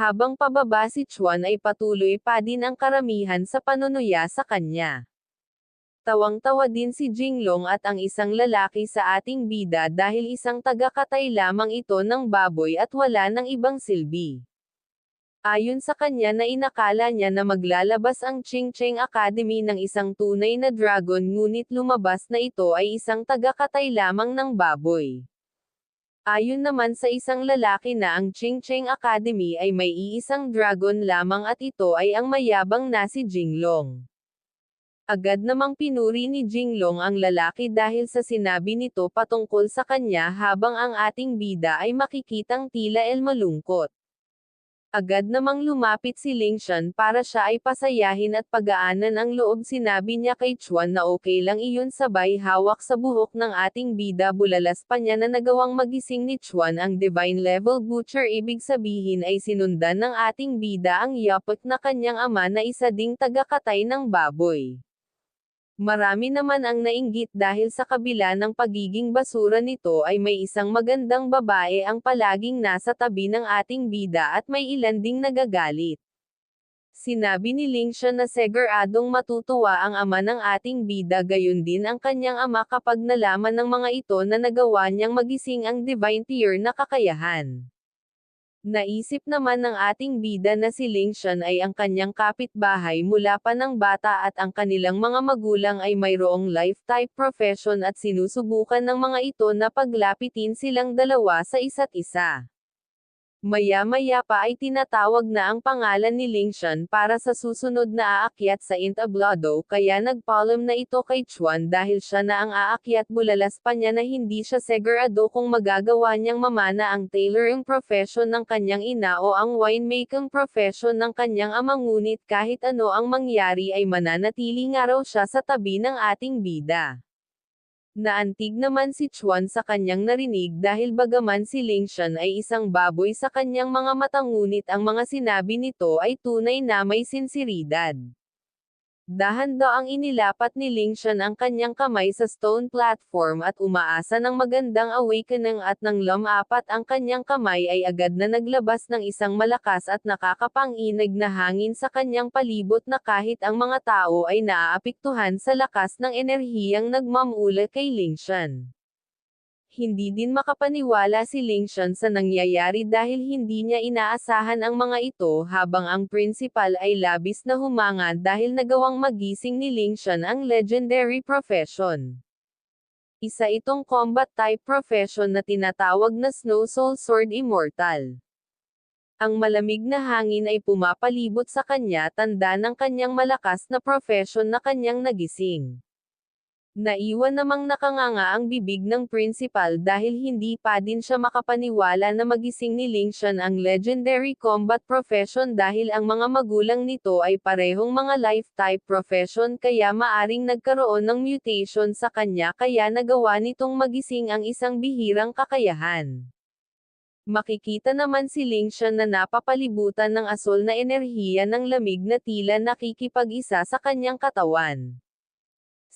Habang pababa si Chuan ay patuloy pa din ang karamihan sa panunuya sa kanya. Tawang-tawa din si Jinglong at ang isang lalaki sa ating bida dahil isang taga-katay lamang ito ng baboy at wala ng ibang silbi. Ayon sa kanya na inakala niya na maglalabas ang Ching Cheng Academy ng isang tunay na dragon ngunit lumabas na ito ay isang taga-katay lamang ng baboy. Ayon naman sa isang lalaki na ang Ching Cheng Academy ay may iisang dragon lamang at ito ay ang mayabang na si Jinglong. Agad namang pinuri ni Jinglong ang lalaki dahil sa sinabi nito patungkol sa kanya habang ang ating bida ay makikitang tila malungkot. Agad namang lumapit si Lingshan para siya ay pasayahin at pagaanan ang loob. Sinabi niya kay Chuan na okay lang iyon, sabay hawak sa buhok ng ating bida. Bulalas pa niya na nagawang magising ni Chuan ang divine level butcher, ibig sabihin ay sinundan ng ating bida ang yapak na kanyang ama na isa ding taga-katay ng baboy. Marami naman ang nainggit dahil sa kabila ng pagiging basura nito ay may isang magandang babae ang palaging nasa tabi ng ating bida at may ilan ding nagagalit. Sinabi ni Lingshan na siguradong matutuwa ang ama ng ating bida, gayon din ang kanyang ama kapag nalaman ng mga ito na nagawa niyang magising ang divine tier na kakayahan. Naisip naman ng ating bida na si Lingshan ay ang kanyang kapitbahay mula pa ng bata at ang kanilang mga magulang ay mayroong life-type profession at sinusubukan ng mga ito na paglapitin silang dalawa sa isa't isa. Maya-maya pa ay tinatawag na ang pangalan ni Lingshan para sa susunod na aakyat sa entablado, kaya nagpaalam na ito kay Chuan dahil siya na ang aakyat. Bulalas pa niya na hindi siya sigurado kung magagawa niyang mamana ang tailoring profession ng kanyang ina o ang winemaking profession ng kanyang ama, ngunit kahit ano ang mangyari ay mananatili nga raw siya sa tabi ng ating bida. Naantig naman si Chuan sa kanyang narinig dahil bagaman si Lingshan ay isang baboy sa kanyang mga mata, ngunit ang mga sinabi nito ay tunay na may sinseridad. Dahan-daang inilapat ni Lingshan ang kanyang kamay sa stone platform at umaasa ng magandang awakening at nang lumapat ang kanyang kamay ay agad na naglabas ng isang malakas at nakakapanginig na hangin sa kanyang palibot na kahit ang mga tao ay naaapektuhan sa lakas ng enerhiyang nagmamula kay Lingshan. Hindi din makapaniwala si Lingshan sa nangyayari dahil hindi niya inaasahan ang mga ito, habang ang principal ay labis na humanga dahil nagawang magising ni Lingshan ang legendary profession. Isa itong combat-type profession na tinatawag na Snow Soul Sword Immortal. Ang malamig na hangin ay pumapalibot sa kanya, tanda ng kanyang malakas na profession na kanyang nagising. Naiwan namang nakanganga ang bibig ng principal dahil hindi pa din siya makapaniwala na magising ni Lingshan ang legendary combat profession dahil ang mga magulang nito ay parehong mga life-type profession, kaya maaring nagkaroon ng mutation sa kanya kaya nagawa nitong magising ang isang bihirang kakayahan. Makikita naman si Lingshan na napapalibutan ng asol na enerhiya ng lamig na tila nakikipag-isa sa kanyang katawan.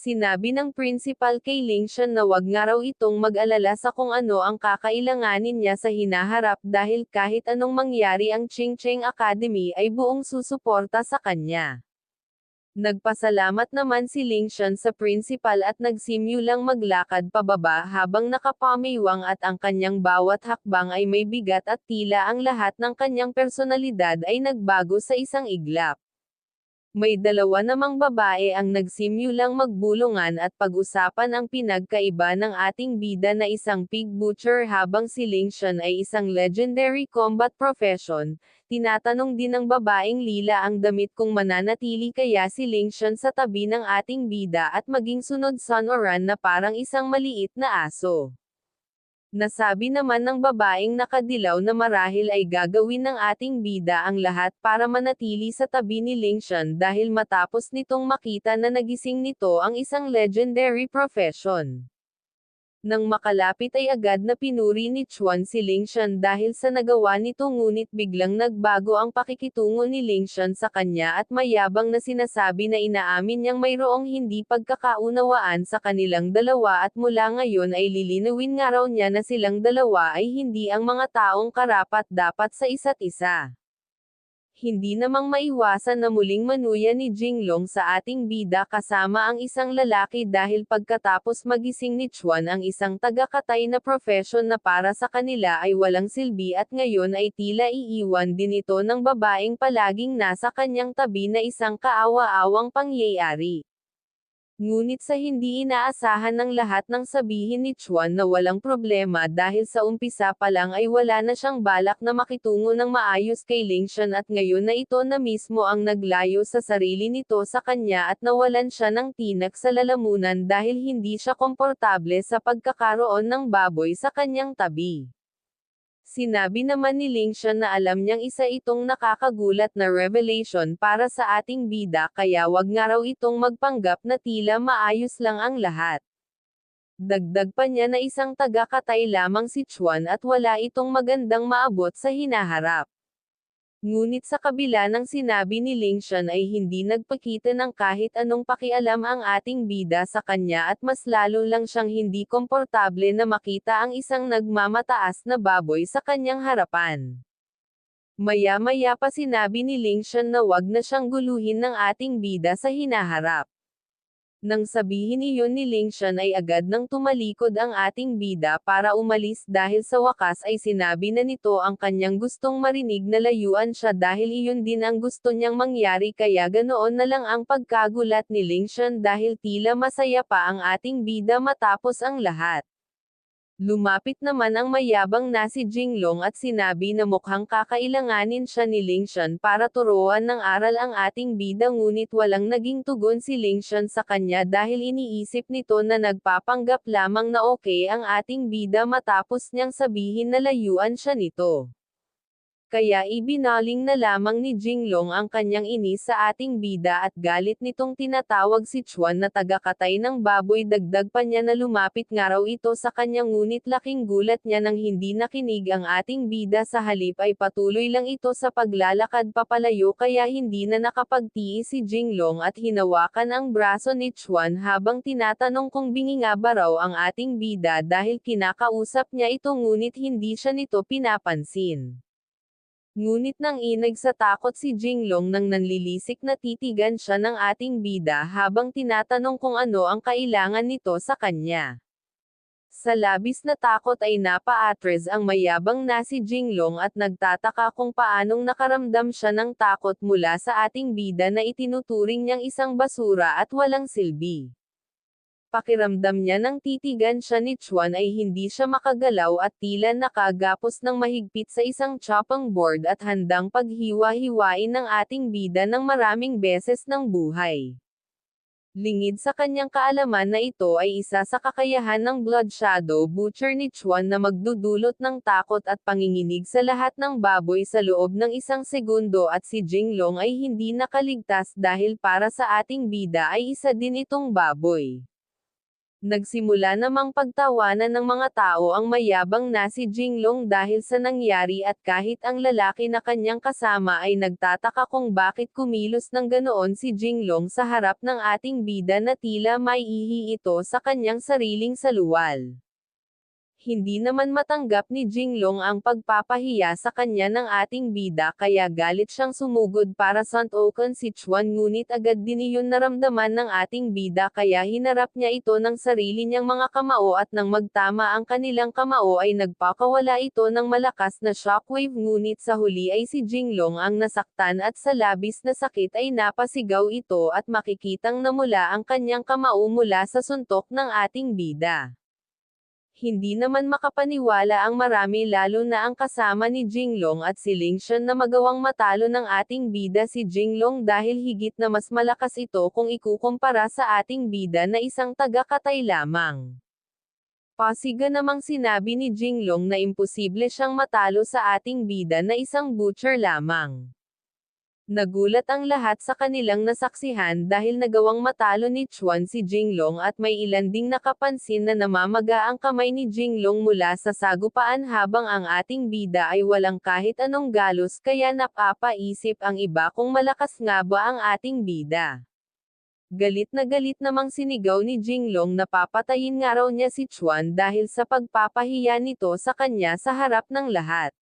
Sinabi ng principal kay Lingshan na wag nga raw itong mag-alala sa kung ano ang kakailanganin niya sa hinaharap dahil kahit anong mangyari ang Ching Cheng Academy ay buong susuporta sa kanya. Nagpasalamat naman si Lingshan sa principal at nagsimulang maglakad pababa habang nakapamiwang at ang kanyang bawat hakbang ay may bigat at tila ang lahat ng kanyang personalidad ay nagbago sa isang iglap. May dalawa namang babae ang nagsimulang magbulungan at pag-usapan ang pinagkaiba ng ating bida na isang pig butcher habang si Lingshan ay isang legendary combat profession. Tinatanong din ng babaeng lila ang damit kung mananatili kaya si Lingshan sa tabi ng ating bida at maging sunod Sun Oran na parang isang maliit na aso. Nasabi naman ng babaeng nakadilaw na marahil ay gagawin ng ating bida ang lahat para manatili sa tabi ni Lingshan dahil matapos nitong makita na nagising nito ang isang legendary profession. Nang makalapit ay agad na pinuri ni Chuan si Lingshan dahil sa nagawa nito, ngunit biglang nagbago ang pakikitungo ni Lingshan sa kanya at mayabang na sinasabi na inaamin niyang mayroong hindi pagkakaunawaan sa kanilang dalawa at mula ngayon ay lilinawin nga raw niya na silang dalawa ay hindi ang mga taong karapat-dapat sa isa't isa. Hindi namang maiwasan na muling manuya ni Jinglong sa ating bida kasama ang isang lalaki dahil pagkatapos magising ni Chuan ang isang tagakatay na profesyon na para sa kanila ay walang silbi at ngayon ay tila iiwan din ito ng babaeng palaging nasa kanyang tabi na isang kaawa-awang pangyayari. Ngunit sa hindi inaasahan ng lahat ng sabihin ni Chuan na walang problema dahil sa umpisa pa lang ay wala na siyang balak na makitungo ng maayos kay Lingshan at ngayon na ito na mismo ang naglayo sa sarili nito sa kanya at nawalan siya ng tinak sa lalamunan dahil hindi siya komportable sa pagkakaroon ng baboy sa kanyang tabi. Sinabi naman ni Lingshan na alam niyang isa itong nakakagulat na revelation para sa ating bida kaya wag nga raw itong magpanggap na tila maayos lang ang lahat. Dagdag pa niya na isang taga-katay lamang si Chuan at wala itong magandang maabot sa hinaharap. Ngunit sa kabila ng sinabi ni Lingshan ay hindi nagpakita ng kahit anong pakialam ang ating bida sa kanya at mas lalo lang siyang hindi komportable na makita ang isang nagmamataas na baboy sa kanyang harapan. Maya-maya pa sinabi ni Lingshan na wag na siyang guluhin ng ating bida sa hinaharap. Nang sabihin iyon ni Lingshan ay agad nang tumalikod ang ating bida para umalis dahil sa wakas ay sinabi na nito ang kanyang gustong marinig na layuan siya dahil iyon din ang gusto niyang mangyari kaya ganoon na lang ang pagkagulat ni Lingshan dahil tila masaya pa ang ating bida matapos ang lahat. Lumapit naman ang mayabang na si Jinglong at sinabi na mukhang kakailanganin siya ni Lingshan para turuan ng aral ang ating bida ngunit walang naging tugon si Lingshan sa kanya dahil iniisip nito na nagpapanggap lamang na okay ang ating bida matapos niyang sabihin na layuan siya nito. Kaya ibinaling na lamang ni Jinglong ang kanyang inis sa ating bida at galit nitong tinatawag si Chuan na taga-katay ng baboy dagdag pa niya na lumapit nga raw ito sa kanya ngunit laking gulat niya nang hindi nakinig ang ating bida sa halip ay patuloy lang ito sa paglalakad papalayo kaya hindi na nakapagtiis si Jinglong at hinawakan ang braso ni Chuan habang tinatanong kung bingi nga ba raw ang ating bida dahil kinakausap niya ito ngunit hindi siya nito pinapansin. Ngunit nang inag sa takot si Jinglong nang nanlilisik na titigan siya ng ating bida habang tinatanong kung ano ang kailangan nito sa kanya. Sa labis na takot ay napa-atres ang mayabang na si Jinglong at nagtataka kung paanong nakaramdam siya ng takot mula sa ating bida na itinuturing niyang isang basura at walang silbi. Pakiramdam niya nang titigan siya ni Chuan ay hindi siya makagalaw at tila nakagapos ng mahigpit sa isang chopping board at handang paghiwa-hiwain ng ating bida ng maraming beses ng buhay. Lingid sa kanyang kaalaman na ito ay isa sa kakayahan ng Blood Shadow Butcher ni Chuan na magdudulot ng takot at panginginig sa lahat ng baboy sa loob ng isang segundo at si Jinglong ay hindi nakaligtas dahil para sa ating bida ay isa din itong baboy. Nagsimula namang pagtawanan ng mga tao ang mayabang na si Jinglong dahil sa nangyari at kahit ang lalaki na kanyang kasama ay nagtataka kung bakit kumilos ng ganoon si Jinglong sa harap ng ating bida na tila maiihi ito sa kanyang sariling saluwal. Hindi naman matanggap ni Jinglong ang pagpapahiya sa kanya ng ating bida kaya galit siyang sumugod para suntukan si Chuan ngunit agad din iyon naramdaman ng ating bida kaya hinarap niya ito ng sarili niyang mga kamao at nang magtama ang kanilang kamao ay nagpakawala ito ng malakas na shockwave ngunit sa huli ay si Jinglong ang nasaktan at sa labis na sakit ay napasigaw ito at makikitang namula ang kanyang kamao mula sa suntok ng ating bida. Hindi naman makapaniwala ang marami lalo na ang kasama ni Jinglong at si Lingshan na magawang matalo ng ating bida si Jinglong dahil higit na mas malakas ito kung ikukumpara sa ating bida na isang taga-katay lamang. Pasiga namang sinabi ni Jinglong na imposible siyang matalo sa ating bida na isang butcher lamang. Nagulat ang lahat sa kanilang nasaksihan dahil nagawang matalo ni Chuan si Jinglong at may ilan ding nakapansin na namamaga ang kamay ni Jinglong mula sa sagupaan habang ang ating bida ay walang kahit anong galos kaya napapaisip ang iba kung malakas nga ba ang ating bida. Galit namang sinigaw ni Jinglong na papatayin nga raw niya si Chuan dahil sa pagpapahiya nito sa kanya sa harap ng lahat.